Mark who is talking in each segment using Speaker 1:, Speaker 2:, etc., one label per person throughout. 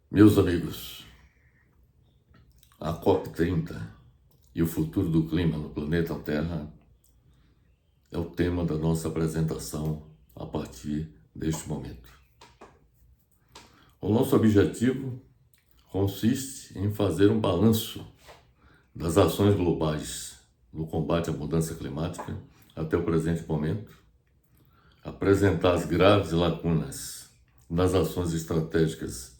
Speaker 1: Meus amigos, a COP30 e o futuro do clima no planeta Terra é o tema da nossa apresentação a partir deste momento. O nosso objetivo consiste em fazer um balanço das ações globais no combate à mudança climática até o presente momento, apresentar as graves lacunas nas ações estratégicas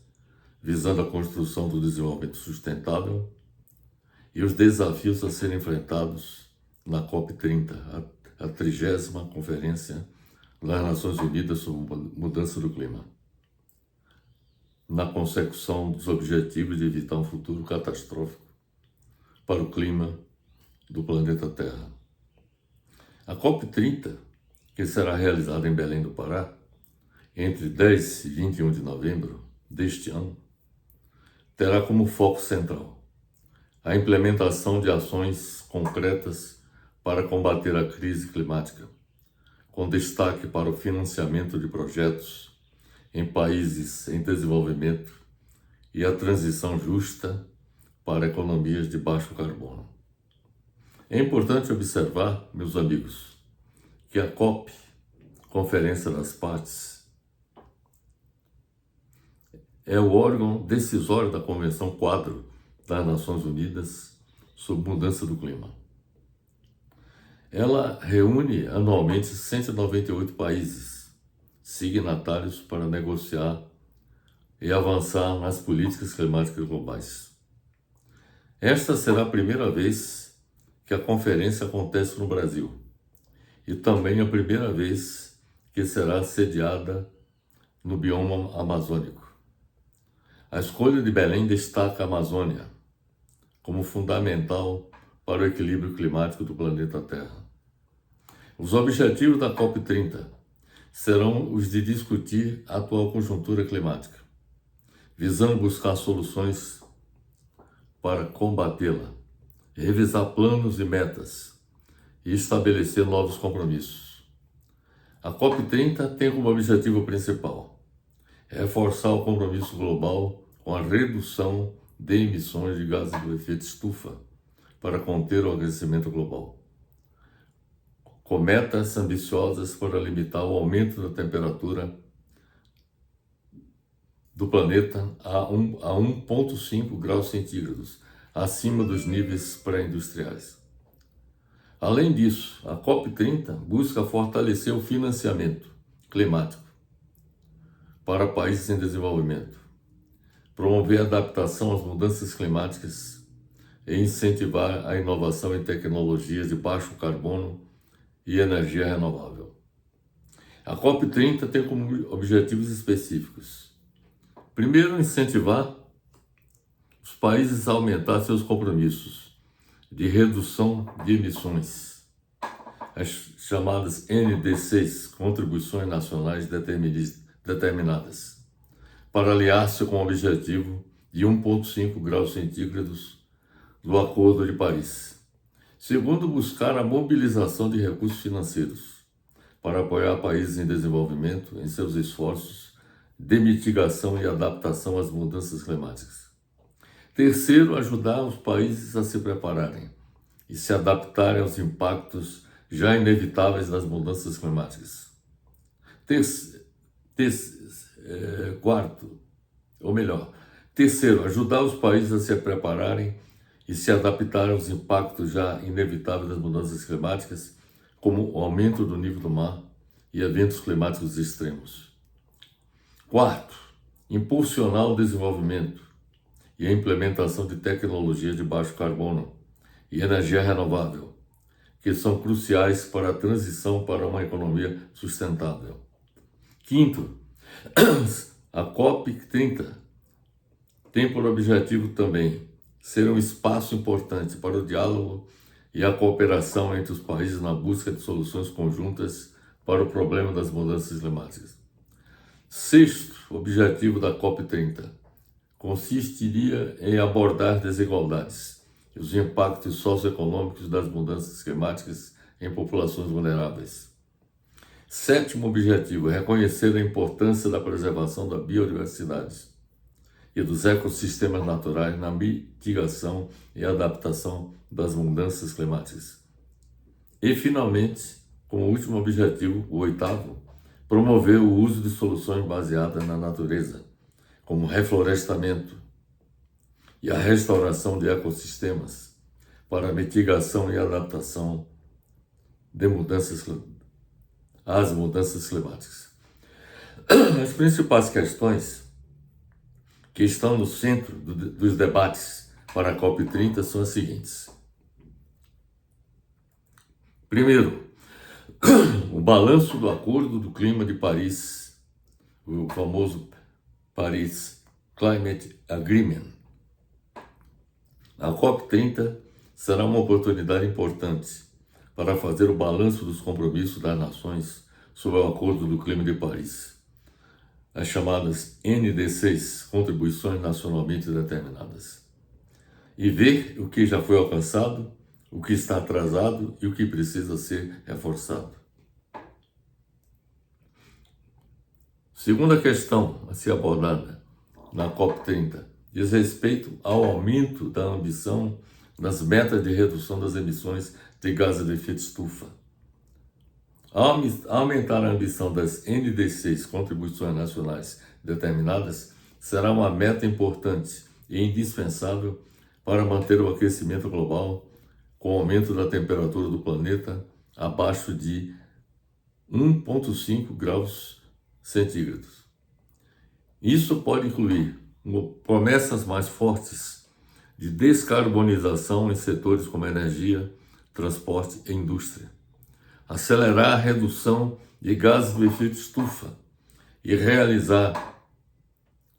Speaker 1: visando a construção do desenvolvimento sustentável e os desafios a serem enfrentados na COP30, a 30ª Conferência das Nações Unidas sobre Mudança do Clima, na consecução dos objetivos de evitar um futuro catastrófico para o clima do planeta Terra. A COP30, que será realizada em Belém do Pará, entre 10 e 21 de novembro deste ano, terá como foco central a implementação de ações concretas para combater a crise climática, com destaque para o financiamento de projetos em países em desenvolvimento e a transição justa para economias de baixo carbono. É importante observar, meus amigos, que a COP, Conferência das Partes, é o órgão decisório da Convenção Quadro das Nações Unidas sobre Mudança do Clima. Ela reúne anualmente 198 países signatários para negociar e avançar nas políticas climáticas globais. Esta será a primeira vez que a conferência acontece no Brasil e também a primeira vez que será sediada no bioma amazônico. A escolha de Belém destaca a Amazônia como fundamental para o equilíbrio climático do planeta Terra. Os objetivos da COP30 serão os de discutir a atual conjuntura climática, visando buscar soluções para combatê-la, revisar planos e metas e estabelecer novos compromissos. A COP30 tem como objetivo principal reforçar o compromisso global com a redução de emissões de gases do efeito estufa para conter o aquecimento global, com metas ambiciosas para limitar o aumento da temperatura do planeta a 1,5 graus centígrados, acima dos níveis pré-industriais. Além disso, a COP30 busca fortalecer o financiamento climático para países em desenvolvimento, promover a adaptação às mudanças climáticas e incentivar a inovação em tecnologias de baixo carbono e energia renovável. A COP30 tem como objetivos específicos: primeiro, incentivar os países a aumentar seus compromissos de redução de emissões, as chamadas NDCs, Contribuições Nacionais Determinadas, para aliar-se com o objetivo de 1,5 graus centígrados do Acordo de Paris. Segundo, buscar a mobilização de recursos financeiros para apoiar países em desenvolvimento em seus esforços de mitigação e adaptação às mudanças climáticas. Terceiro, ajudar os países a se prepararem e se adaptarem aos impactos já inevitáveis das mudanças climáticas. Terceiro, ajudar os países a se prepararem e se adaptarem aos impactos já inevitáveis das mudanças climáticas, como o aumento do nível do mar e eventos climáticos extremos. Quarto, impulsionar o desenvolvimento e a implementação de tecnologias de baixo carbono e energia renovável, que são cruciais para a transição para uma economia sustentável. Quinto, a COP30 tem por objetivo também ser um espaço importante para o diálogo e a cooperação entre os países na busca de soluções conjuntas para o problema das mudanças climáticas. Sexto objetivo da COP30 consistiria em abordar desigualdades e os impactos socioeconômicos das mudanças climáticas em populações vulneráveis. Sétimo objetivo, reconhecer a importância da preservação da biodiversidade e dos ecossistemas naturais na mitigação e adaptação das mudanças climáticas. E, finalmente, como último objetivo, o oitavo, promover o uso de soluções baseadas na natureza, como reflorestamento e a restauração de ecossistemas para mitigação e adaptação de às mudanças climáticas. As principais questões que estão no centro dos debates para a COP30 são as seguintes. Primeiro, o balanço do Acordo do Clima de Paris, o famoso Paris Climate Agreement. A COP30 será uma oportunidade importante para fazer o balanço dos compromissos das nações sobre o Acordo do Clima de Paris, as chamadas NDCs, Contribuições Nacionalmente Determinadas, e ver o que já foi alcançado, o que está atrasado e o que precisa ser reforçado. Segunda questão a ser abordada na COP30 diz respeito ao aumento da ambição das metas de redução das emissões de gases de efeito estufa. Aumentar a ambição das NDCs, Contribuições Nacionais Determinadas, será uma meta importante e indispensável para manter o aquecimento global com o aumento da temperatura do planeta abaixo de 1,5 graus centígrados. Isso pode incluir promessas mais fortes de descarbonização em setores como energia, transporte e indústria, acelerar a redução de gases de efeito estufa e realizar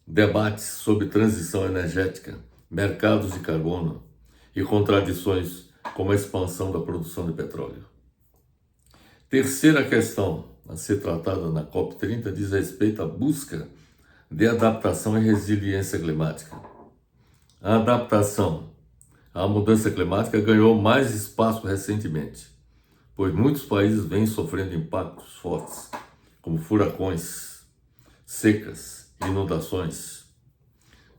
Speaker 1: debates sobre transição energética, mercados de carbono e contradições como a expansão da produção de petróleo. Terceira questão a ser tratada na COP30 diz respeito à busca de adaptação e resiliência climática. A adaptação à mudança climática ganhou mais espaço recentemente, pois muitos países vêm sofrendo impactos fortes, como furacões, secas, inundações.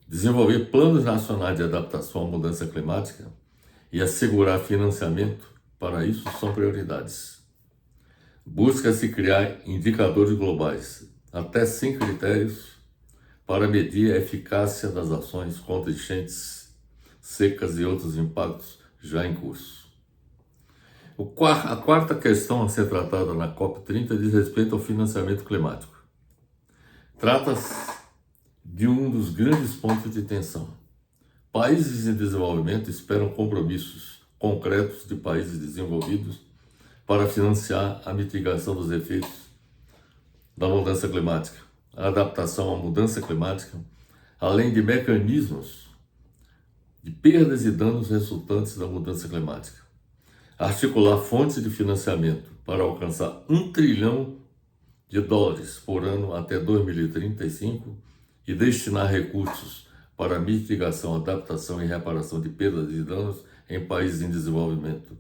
Speaker 1: Desenvolver planos nacionais de adaptação à mudança climática e assegurar financiamento para isso são prioridades. Busca-se criar indicadores globais, até 5 critérios, para medir a eficácia das ações contra enchentes, secas e outros impactos já em curso. A quarta questão a ser tratada na COP30 diz respeito ao financiamento climático. Trata-se de um dos grandes pontos de tensão. Países em desenvolvimento esperam compromissos concretos de países desenvolvidos para financiar a mitigação dos efeitos da mudança climática, a adaptação à mudança climática, além de mecanismos de perdas e danos resultantes da mudança climática. Articular fontes de financiamento para alcançar $1 trilhão por ano até 2035 e destinar recursos para mitigação, adaptação e reparação de perdas e danos em países em desenvolvimento.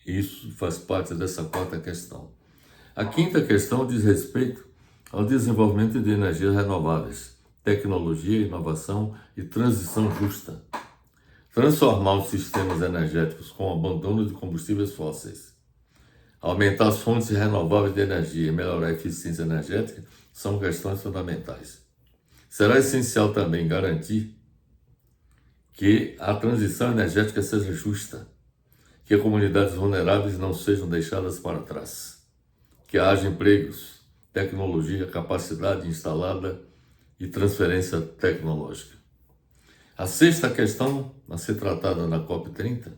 Speaker 1: Isso faz parte dessa quarta questão. A quinta questão diz respeito ao desenvolvimento de energias renováveis, tecnologia, inovação e transição justa. Transformar os sistemas energéticos com abandono de combustíveis fósseis, aumentar as fontes renováveis de energia e melhorar a eficiência energética são questões fundamentais. Será essencial também garantir que a transição energética seja justa, que as comunidades vulneráveis não sejam deixadas para trás, que haja empregos, tecnologia, capacidade instalada e transferência tecnológica. A sexta questão a ser tratada na COP30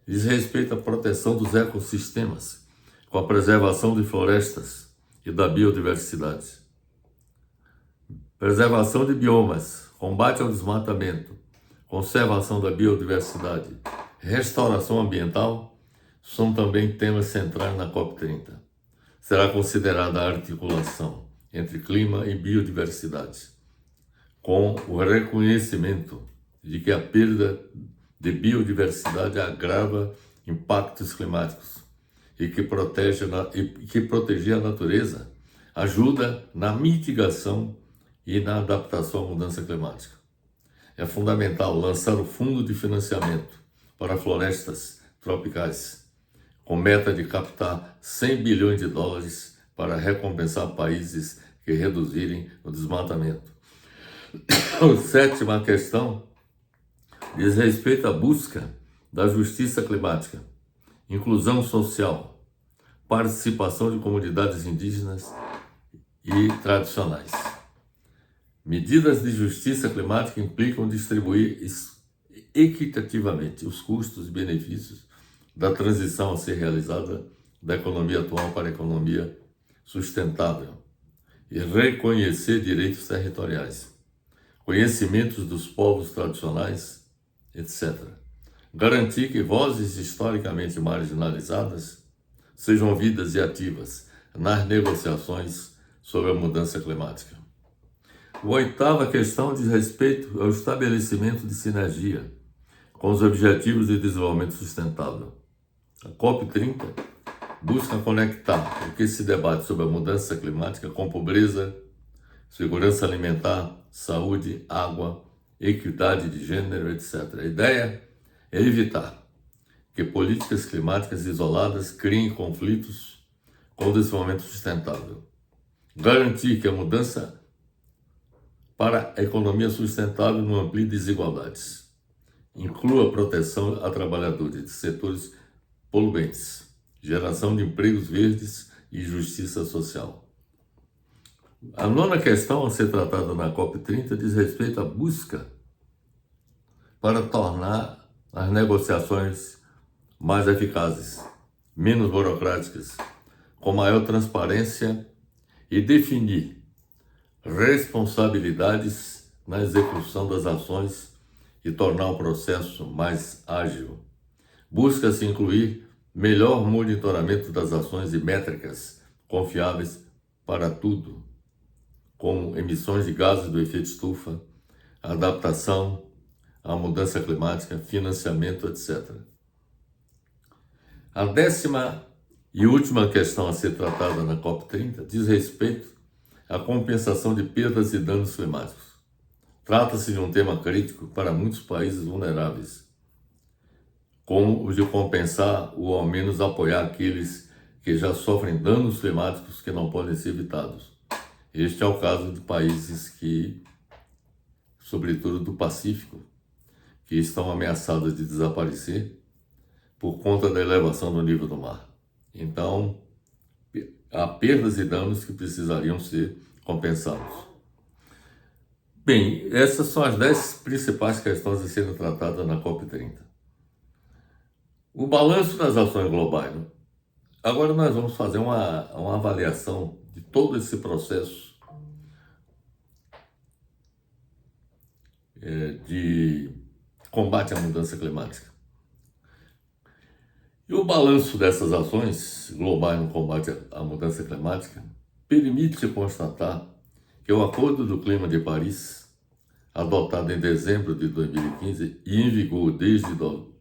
Speaker 1: diz respeito à proteção dos ecossistemas, com a preservação de florestas e da biodiversidade. Preservação de biomas, combate ao desmatamento, conservação da biodiversidade, restauração ambiental são também temas centrais na COP30. Será considerada a articulação entre clima e biodiversidade, com o reconhecimento de que a perda de biodiversidade agrava impactos climáticos e que proteger a natureza ajuda na mitigação e na adaptação à mudança climática. É fundamental lançar o Fundo de Financiamento para Florestas Tropicais, com meta de captar 100 bilhões de dólares para recompensar países que reduzirem o desmatamento. A sétima questão diz respeito à busca da justiça climática, inclusão social, participação de comunidades indígenas e tradicionais. Medidas de justiça climática implicam distribuir equitativamente os custos e benefícios da transição a ser realizada da economia atual para a economia sustentável e reconhecer direitos territoriais, conhecimentos dos povos tradicionais, etc. Garantir que vozes historicamente marginalizadas sejam ouvidas e ativas nas negociações sobre a mudança climática. A oitava questão diz respeito ao estabelecimento de sinergia com os Objetivos de Desenvolvimento Sustentável. A COP30 busca conectar o que se debate sobre a mudança climática com pobreza, segurança alimentar, saúde, água, equidade de gênero, etc. A ideia é evitar que políticas climáticas isoladas criem conflitos com o desenvolvimento sustentável. Garantir que a mudança para a economia sustentável não amplie desigualdades. Inclua a proteção a trabalhadores de setores poluentes, geração de empregos verdes e justiça social. A nona questão a ser tratada na COP30 diz respeito à busca para tornar as negociações mais eficazes, menos burocráticas, com maior transparência e definir responsabilidades na execução das ações e tornar o processo mais ágil. Busca-se incluir melhor monitoramento das ações e métricas confiáveis para tudo, como emissões de gases do efeito estufa, adaptação à mudança climática, financiamento, etc. A décima e última questão a ser tratada na COP30 diz respeito à compensação de perdas e danos climáticos. Trata-se de um tema crítico para muitos países vulneráveis, como o de compensar ou ao menos apoiar aqueles que já sofrem danos climáticos que não podem ser evitados. Este é o caso de países que, sobretudo do Pacífico, que estão ameaçados de desaparecer por conta da elevação do nível do mar. Então, há perdas e danos que precisariam ser compensados. Bem, essas são as 10 principais questões a serem tratadas na COP30. O balanço das ações globais. Agora nós vamos fazer uma avaliação de todo esse processo de combate à mudança climática. E o balanço dessas ações globais no combate à mudança climática permite constatar que o Acordo do Clima de Paris, adotado em dezembro de 2015 e em vigor desde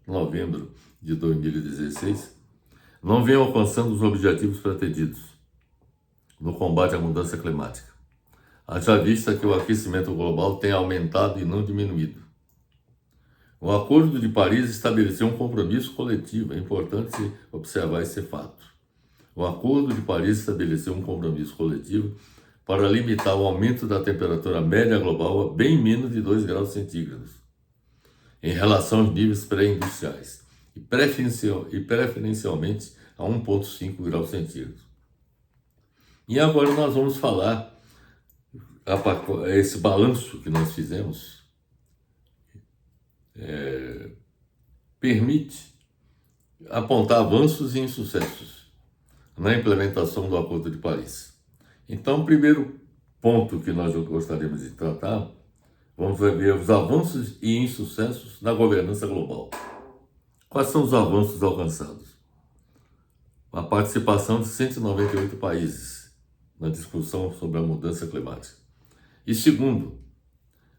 Speaker 1: novembro de 2016, não vem alcançando os objetivos pretendidos no combate à mudança climática. Haja vista que o aquecimento global tem aumentado e não diminuído. O Acordo de Paris estabeleceu um compromisso coletivo, é importante observar esse fato. O Acordo de Paris estabeleceu um compromisso coletivo para limitar o aumento da temperatura média global a bem menos de 2 graus centígrados, em relação aos níveis pré-industriais, e preferencialmente a 1,5 graus centígrados. E agora nós vamos falar esse balanço que nós fizemos permite apontar avanços e insucessos na implementação do Acordo de Paris. Então, o primeiro ponto que nós gostaríamos de tratar, vamos ver os avanços e insucessos na governança global. Quais são os avanços alcançados? A participação de 198 países na discussão sobre a mudança climática. E segundo,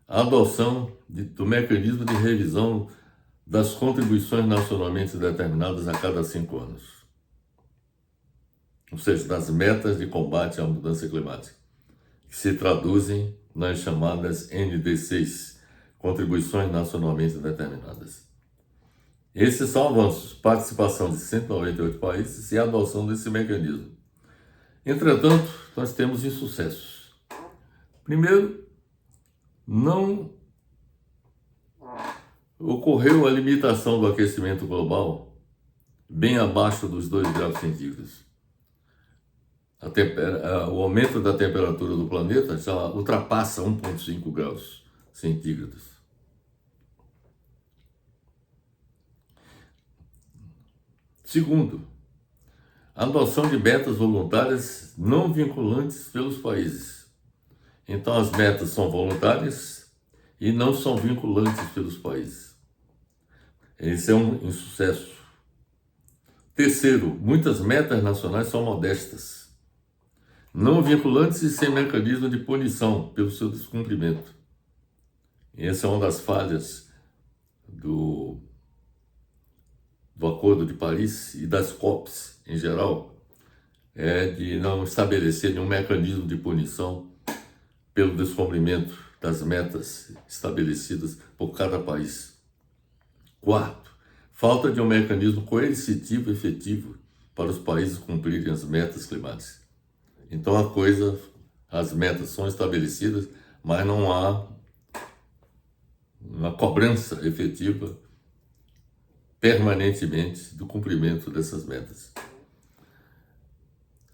Speaker 1: a adoção do mecanismo de revisão das contribuições nacionalmente determinadas a cada 5 anos. Ou seja, das metas de combate à mudança climática, que se traduzem nas chamadas NDCs, Contribuições Nacionalmente Determinadas. Esses são avanços, participação de 198 países e a adoção desse mecanismo. Entretanto, nós temos insucessos. Primeiro, não ocorreu a limitação do aquecimento global bem abaixo dos 2 graus centígrados. O aumento da temperatura do planeta já ultrapassa 1,5 graus centígrados. Segundo, a adoção de metas voluntárias não vinculantes pelos países. Então, as metas são voluntárias e não são vinculantes pelos países. Esse é um insucesso. Terceiro, muitas metas nacionais são modestas, não vinculantes e sem mecanismo de punição pelo seu descumprimento. E essa é uma das falhas do Acordo de Paris e das COPs em geral, é de não estabelecer nenhum mecanismo de punição pelo descumprimento das metas estabelecidas por cada país. Quarto, falta de um mecanismo coercitivo e efetivo para os países cumprirem as metas climáticas. Então as metas são estabelecidas, mas não há uma cobrança efetiva permanentemente do cumprimento dessas metas.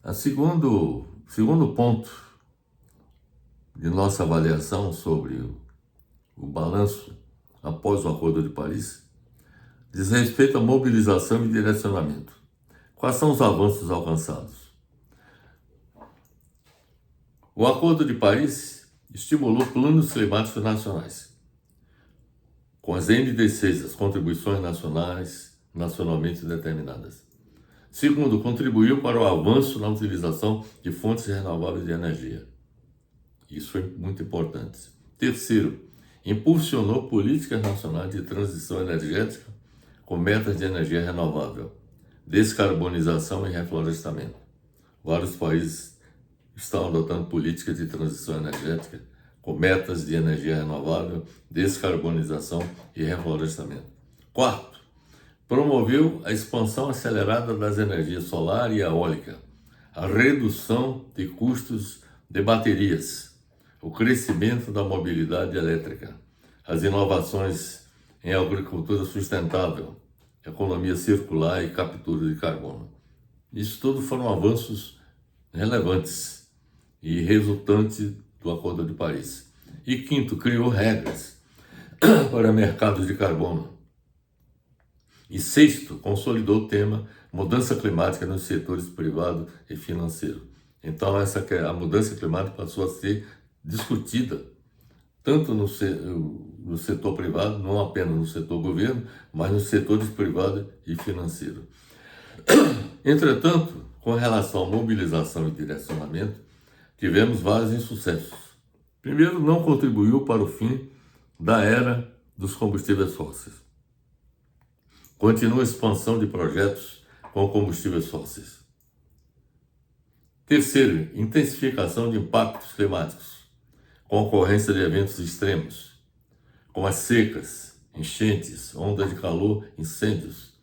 Speaker 1: O segundo ponto de nossa avaliação sobre o balanço após o Acordo de Paris diz respeito à mobilização e direcionamento. Quais são os avanços alcançados? O Acordo de Paris estimulou planos climáticos nacionais, com as NDCs, as contribuições nacionais, nacionalmente determinadas. Segundo, contribuiu para o avanço na utilização de fontes renováveis de energia. Isso foi muito importante. Terceiro, impulsionou políticas nacionais de transição energética com metas de energia renovável, descarbonização e reflorestamento. Vários países estão adotando políticas de transição energética com metas de energia renovável, descarbonização e reflorestamento. Quarto, promoveu a expansão acelerada das energias solar e eólica, a redução de custos de baterias, o crescimento da mobilidade elétrica, as inovações em agricultura sustentável, economia circular e captura de carbono. Isso tudo foram avanços relevantes e resultantes do Acordo de Paris. E quinto, criou regras para mercados de carbono. E sexto, consolidou o tema mudança climática nos setores privado e financeiro. Então a mudança climática passou a ser discutida tanto no setor privado, não apenas no setor governo, mas nos setores privado e financeiro. Entretanto, com relação à mobilização e direcionamento, tivemos vários insucessos. Primeiro, não contribuiu para o fim da era dos combustíveis fósseis. Continua a expansão de projetos com combustíveis fósseis. Terceiro, intensificação de impactos climáticos, com ocorrência de eventos extremos, como as secas, enchentes, ondas de calor, incêndios,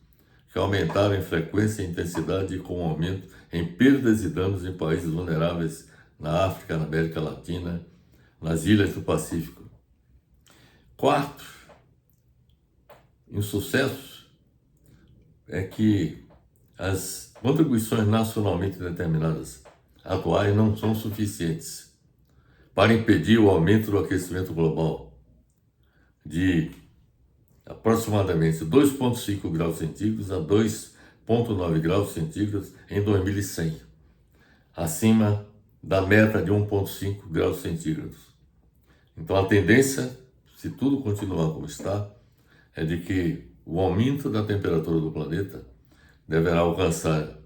Speaker 1: que aumentaram em frequência e intensidade e com aumento em perdas e danos em países vulneráveis na África, na América Latina, nas ilhas do Pacífico. Quarto, insucesso é que as contribuições nacionalmente determinadas atuais não são suficientes para impedir o aumento do aquecimento global de aproximadamente 2,5 graus centígrados a 2,9 graus centígrados em 2100, acima da meta de 1,5 graus centígrados. Então a tendência, se tudo continuar como está, é de que o aumento da temperatura do planeta deverá alcançar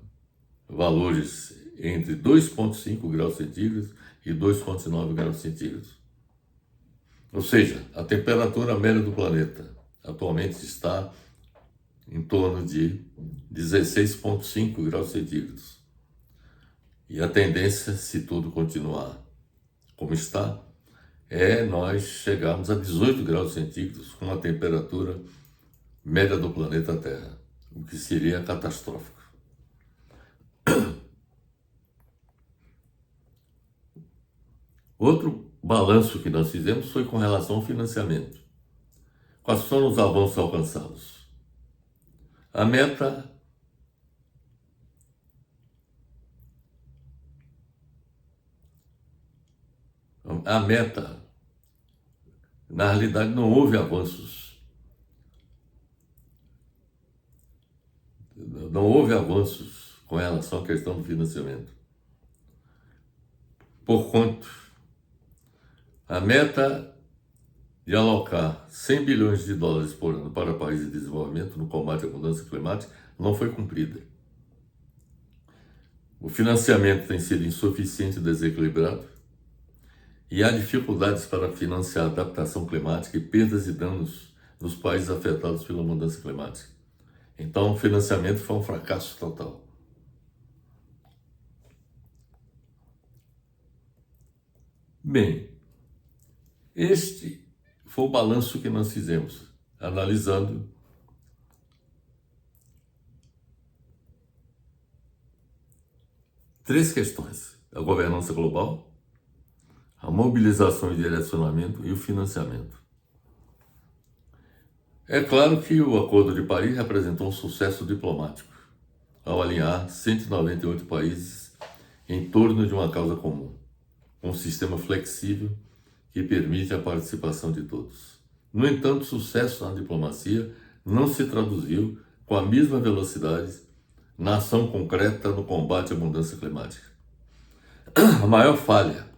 Speaker 1: valores entre 2,5 graus centígrados e 2,9 graus centígrados. Ou seja, a temperatura média do planeta atualmente está em torno de 16,5 graus centígrados. E a tendência, se tudo continuar como está, é nós chegarmos a 18 graus centígrados com a temperatura média do planeta Terra, o que seria catastrófico. Outro balanço que nós fizemos foi com relação ao financiamento. Quais foram os avanços alcançados? A meta na realidade, não houve avanços. Não houve avanços com relação à questão do financiamento. Porquanto, a meta de alocar 100 bilhões de dólares por ano para países de desenvolvimento no combate à mudança climática não foi cumprida. O financiamento tem sido insuficiente e desequilibrado, e há dificuldades para financiar a adaptação climática e perdas e danos nos países afetados pela mudança climática. Então, o financiamento foi um fracasso total. Bem, este foi o balanço que nós fizemos, analisando três questões: a governança global, a mobilização e direcionamento e o financiamento. É claro que o Acordo de Paris representou um sucesso diplomático, ao alinhar 198 países em torno de uma causa comum, um sistema flexível que permite a participação de todos. No entanto, o sucesso na diplomacia não se traduziu com a mesma velocidade na ação concreta no combate à mudança climática. A maior falha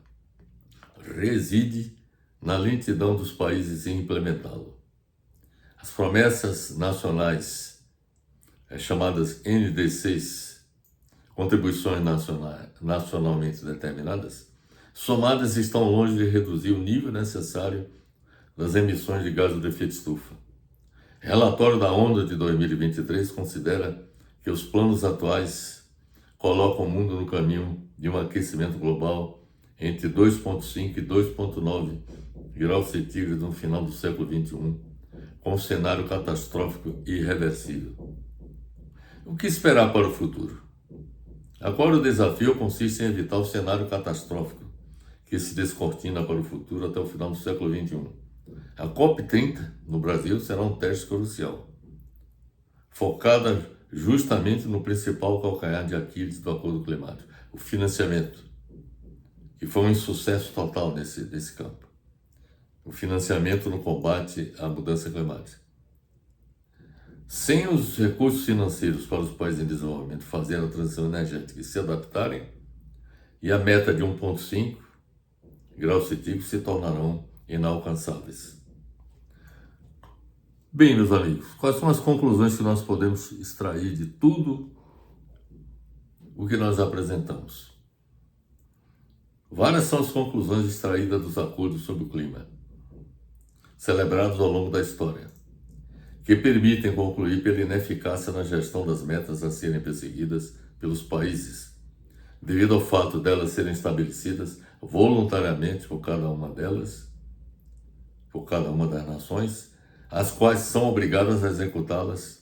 Speaker 1: reside na lentidão dos países em implementá-lo. As promessas nacionais, chamadas NDCs, contribuições nacionalmente determinadas, somadas estão longe de reduzir o nível necessário das emissões de gás do efeito estufa. Relatório da ONU de 2023 considera que os planos atuais colocam o mundo no caminho de um aquecimento global entre 2,5 e 2,9 graus centígrados no final do século XXI, com um cenário catastrófico e irreversível. O que esperar para o futuro? Agora o desafio consiste em evitar o cenário catastrófico que se descortina para o futuro até o final do século XXI. A COP30 no Brasil será um teste crucial, focada justamente no principal calcanhar de Aquiles do Acordo Climático, o financiamento, que foi um insucesso total nesse campo. O financiamento no combate à mudança climática. Sem os recursos financeiros para os países em desenvolvimento fazerem a transição energética e se adaptarem, e a meta de 1,5 graus centígrados se tornarão inalcançáveis. Bem, meus amigos, quais são as conclusões que nós podemos extrair de tudo o que nós apresentamos? Várias são as conclusões extraídas dos acordos sobre o clima, celebrados ao longo da história, que permitem concluir pela ineficácia na gestão das metas a serem perseguidas pelos países, devido ao fato delas serem estabelecidas voluntariamente por cada uma delas, por cada uma das nações, as quais são obrigadas a executá-las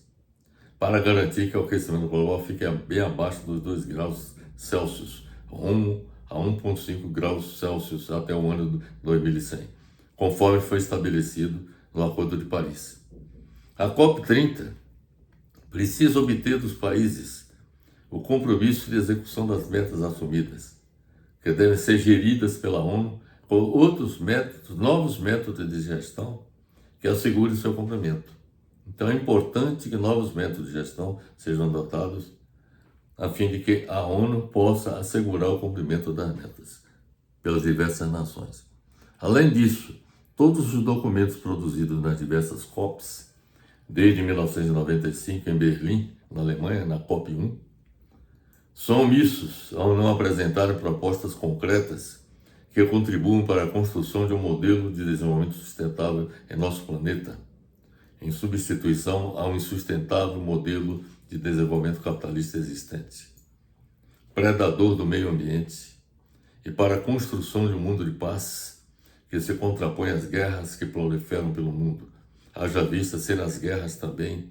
Speaker 1: para garantir que o aquecimento global fique bem abaixo dos 2 graus Celsius, rumo a 1,5 graus Celsius até o ano de 2100, conforme foi estabelecido no Acordo de Paris. A COP30 precisa obter dos países o compromisso de execução das metas assumidas, que devem ser geridas pela ONU com outros métodos, novos métodos de gestão que assegurem seu cumprimento. Então é importante que novos métodos de gestão sejam adotados a fim de que a ONU possa assegurar o cumprimento das metas pelas diversas nações. Além disso, todos os documentos produzidos nas diversas COPs, desde 1995 em Berlim, na Alemanha, na COP1, são omissos ao não apresentarem propostas concretas que contribuam para a construção de um modelo de desenvolvimento sustentável em nosso planeta, em substituição a um insustentável modelo de desenvolvimento capitalista existente, predador do meio ambiente, e para a construção de um mundo de paz que se contrapõe às guerras que proliferam pelo mundo, haja vista ser as guerras também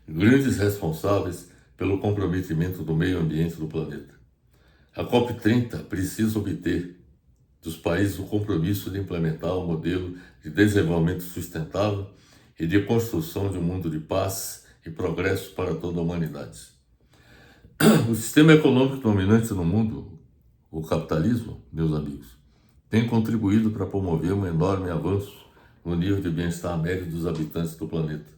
Speaker 1: grandes responsáveis pelo comprometimento do meio ambiente do planeta. A COP30 precisa obter dos países o compromisso de implementar um modelo de desenvolvimento sustentável e de construção de um mundo de paz e progresso para toda a humanidade. O sistema econômico dominante no mundo, o capitalismo, meus amigos, tem contribuído para promover um enorme avanço no nível de bem-estar médio dos habitantes do planeta,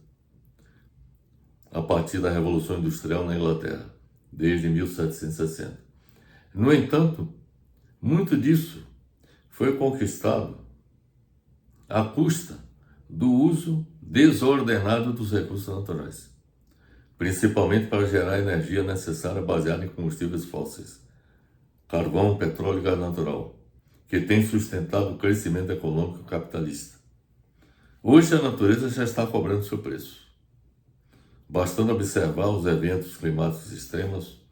Speaker 1: a partir da Revolução Industrial na Inglaterra, desde 1760. No entanto, muito disso foi conquistado à custa do uso desordenado dos recursos naturais, principalmente para gerar a energia necessária baseada em combustíveis fósseis, carvão, petróleo e gás natural, que tem sustentado o crescimento econômico capitalista. Hoje a natureza já está cobrando seu preço, bastando observar os eventos climáticos extremos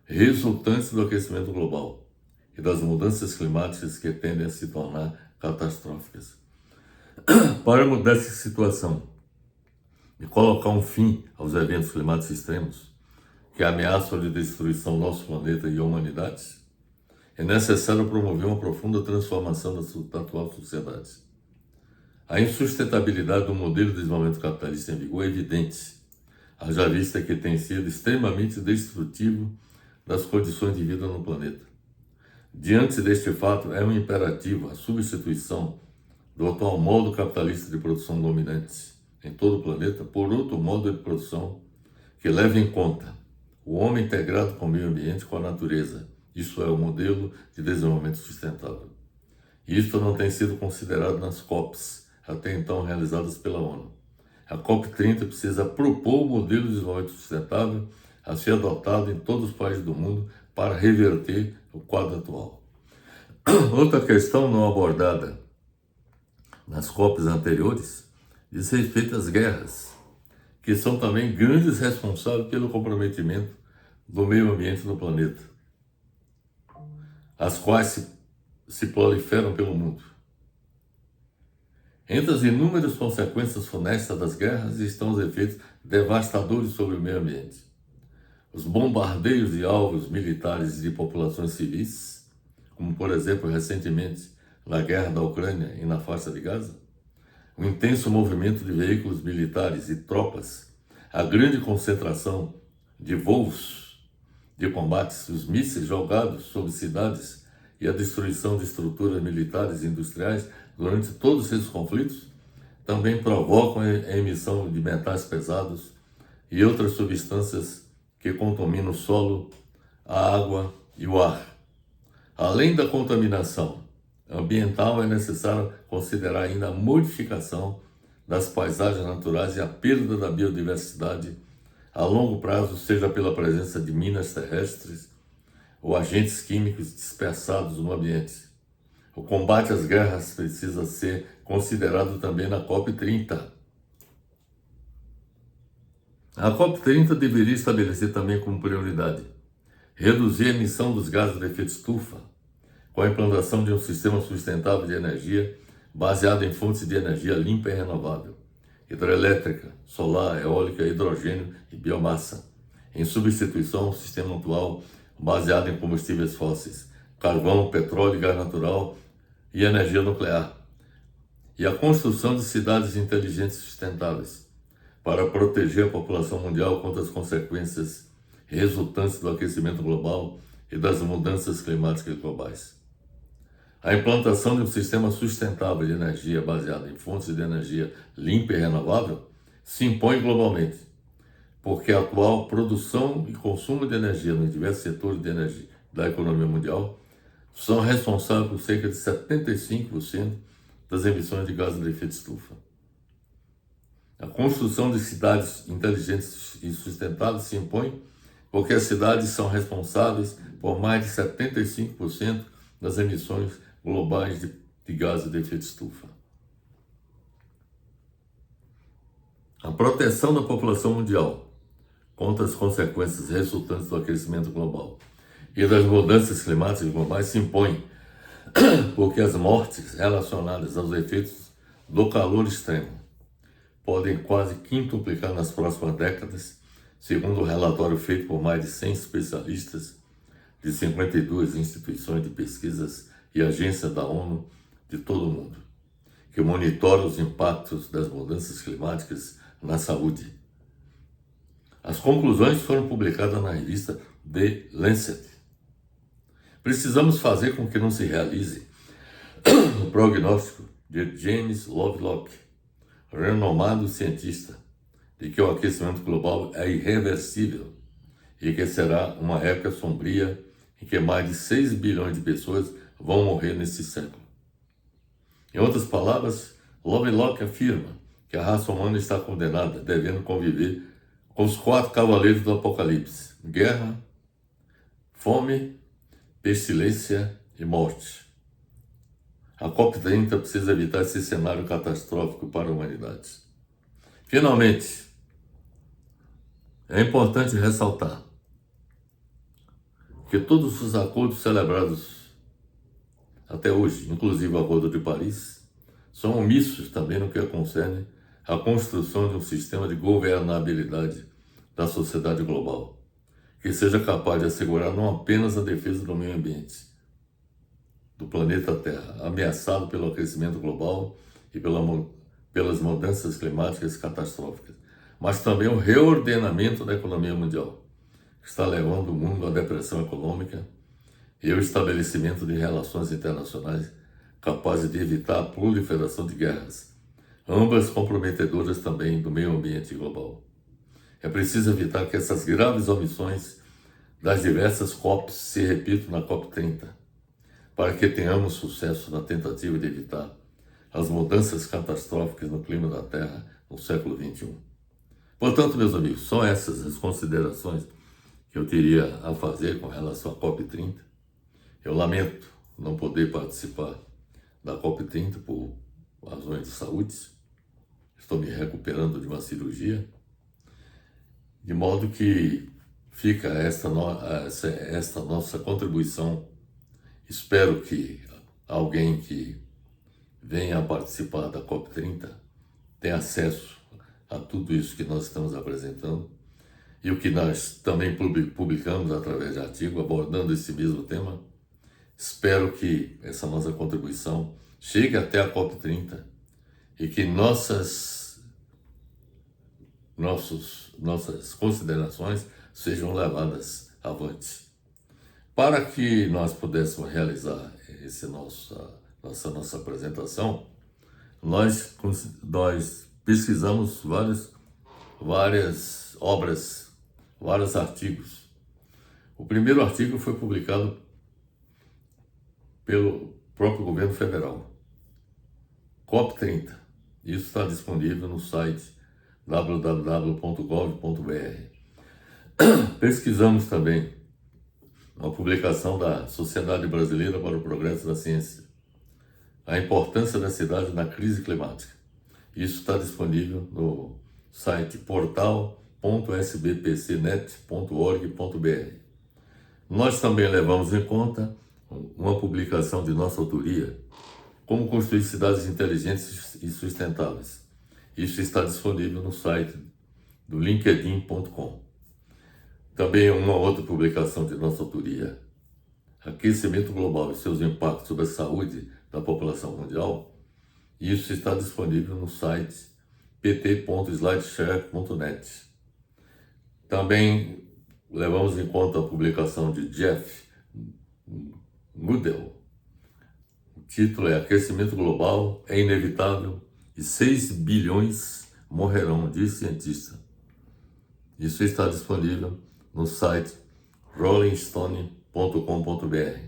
Speaker 1: resultantes do aquecimento global e das mudanças climáticas que tendem a se tornar catastróficas. Para mudar essa situação e colocar um fim aos eventos climáticos extremos que ameaçam de destruição nosso planeta e a humanidade, é necessário promover uma profunda transformação da atual sociedade. A insustentabilidade do modelo de desenvolvimento capitalista em vigor é evidente, haja vista que tem sido extremamente destrutivo das condições de vida no planeta. Diante deste fato, é um imperativo a substituição do atual modo capitalista de produção dominante em todo o planeta por outro modo de produção que leve em conta o homem integrado com o meio ambiente e com a natureza. Isso é o modelo de desenvolvimento sustentável. Isto não tem sido considerado nas COPs, até então realizadas pela ONU. A COP30 precisa propor o modelo de desenvolvimento sustentável a ser adotado em todos os países do mundo para reverter o quadro atual. Outra questão não abordada nas COPs anteriores diz respeito às guerras, que são também grandes responsáveis pelo comprometimento do meio ambiente no planeta, as quais se proliferam pelo mundo. Entre as inúmeras consequências funestas das guerras estão os efeitos devastadores sobre o meio ambiente. Os bombardeios de alvos militares e de populações civis, como por exemplo recentemente na guerra da Ucrânia e na faixa de Gaza, o intenso movimento de veículos militares e tropas, a grande concentração de voos de combates, os mísseis jogados sobre cidades e a destruição de estruturas militares e industriais durante todos esses conflitos, também provocam a emissão de metais pesados e outras substâncias que contaminam o solo, a água e o ar. Além da contaminação ambiental, é necessário considerar ainda a modificação das paisagens naturais e a perda da biodiversidade a longo prazo, seja pela presença de minas terrestres ou agentes químicos dispersados no ambiente. O combate às guerras precisa ser considerado também na COP30. A COP30 deveria estabelecer também como prioridade reduzir a emissão dos gases de efeito estufa com a implantação de um sistema sustentável de energia baseado em fontes de energia limpa e renovável, hidrelétrica, solar, eólica, hidrogênio e biomassa, em substituição ao sistema atual baseado em combustíveis fósseis, carvão, petróleo, gás natural e energia nuclear, e a construção de cidades inteligentes e sustentáveis para proteger a população mundial contra as consequências resultantes do aquecimento global e das mudanças climáticas globais. A implantação de um sistema sustentável de energia baseado em fontes de energia limpa e renovável se impõe globalmente, porque a atual produção e consumo de energia nos diversos setores de energia da economia mundial são responsáveis por cerca de 75% das emissões de gases de efeito estufa. A construção de cidades inteligentes e sustentáveis se impõe porque as cidades são responsáveis por mais de 75% das emissões globais de gases de efeito estufa. A proteção da população mundial contra as consequências resultantes do aquecimento global e das mudanças climáticas globais se impõe porque as mortes relacionadas aos efeitos do calor extremo podem quase quintuplicar nas próximas décadas, segundo o relatório feito por mais de 100 especialistas de 52 instituições de pesquisas e agências da ONU de todo o mundo, que monitoram os impactos das mudanças climáticas na saúde. As conclusões foram publicadas na revista The Lancet. Precisamos fazer com que não se realize o prognóstico de James Lovelock, renomado cientista, de que o aquecimento global é irreversível e que será uma época sombria em que mais de 6 bilhões de pessoas vão morrer nesse século. Em outras palavras, Lovelock afirma que a raça humana está condenada, devendo conviver com os 4 cavaleiros do Apocalipse: guerra, fome, pestilência e morte. A COP30 precisa evitar esse cenário catastrófico para a humanidade. Finalmente, é importante ressaltar que todos os acordos celebrados até hoje, inclusive o Acordo de Paris, são omissos também no que concerne à construção de um sistema de governabilidade da sociedade global, que seja capaz de assegurar não apenas a defesa do meio ambiente, do planeta Terra, ameaçado pelo aquecimento global e pelas mudanças climáticas catastróficas, mas também o reordenamento da economia mundial, que está levando o mundo à depressão econômica e o estabelecimento de relações internacionais capazes de evitar a proliferação de guerras, ambas comprometedoras também do meio ambiente global. É preciso evitar que essas graves omissões das diversas COPs se repitam na COP30, para que tenhamos sucesso na tentativa de evitar as mudanças catastróficas no clima da Terra no século XXI. Portanto, meus amigos, são essas as considerações que eu teria a fazer com relação à COP30. Eu lamento não poder participar da COP30 por razões de saúde. Estou me recuperando de uma cirurgia, de modo que fica esta nossa contribuição. Espero que alguém que venha a participar da COP30 tenha acesso a tudo isso que nós estamos apresentando e o que nós também publicamos através de artigo abordando esse mesmo tema. Espero que essa nossa contribuição chegue até a COP30 e que nossas considerações sejam levadas avante. Para que nós pudéssemos realizar nossa apresentação, nós pesquisamos várias obras, vários artigos. O primeiro artigo foi publicado pelo próprio governo federal, COP30. Isso está disponível no site www.gov.br. Pesquisamos também uma publicação da Sociedade Brasileira para o Progresso da Ciência, a importância da cidade na crise climática. Isso está disponível no site portal.sbpcnet.org.br. Nós também levamos em conta uma publicação de nossa autoria, Como Construir Cidades Inteligentes e Sustentáveis. Isso está disponível no site do linkedin.com. Também uma outra publicação de nossa autoria, Aquecimento Global e seus impactos sobre a saúde da população mundial. Isso está disponível no site pt.slideshare.net. Também levamos em conta a publicação de Jeff Goodell. O título é Aquecimento Global é Inevitável e 6 bilhões morrerão, diz cientista. Isso está disponível no site rollingstone.com.br.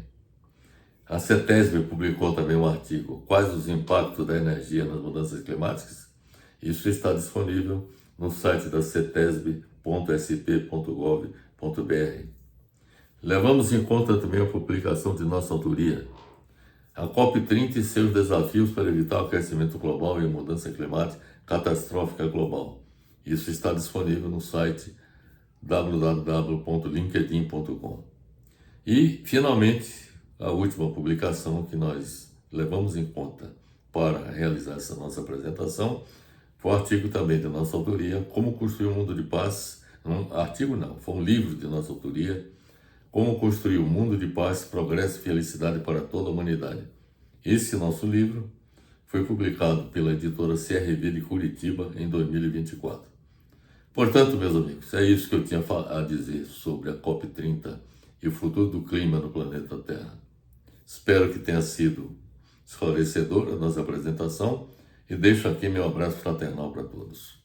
Speaker 1: A CETESB publicou também um artigo, Quais os impactos da energia nas mudanças climáticas? Isso está disponível no site da cetesb.sp.gov.br. Levamos em conta também a publicação de nossa autoria, a COP30 e seus desafios para evitar o aquecimento global e a mudança climática catastrófica global. Isso está disponível no site www.linkedin.com. E, finalmente, a última publicação que nós levamos em conta para realizar essa nossa apresentação foi um artigo também de nossa autoria, Como Construir um Mundo de Paz. Artigo não, foi um livro de nossa autoria, Como Construir um Mundo de Paz, Progresso e Felicidade para toda a Humanidade. Esse nosso livro foi publicado pela editora CRV de Curitiba em 2024. Portanto, meus amigos, é isso que eu tinha a dizer sobre a COP30 e o futuro do clima no planeta Terra. Espero que tenha sido esclarecedora a nossa apresentação e deixo aqui meu abraço fraternal para todos.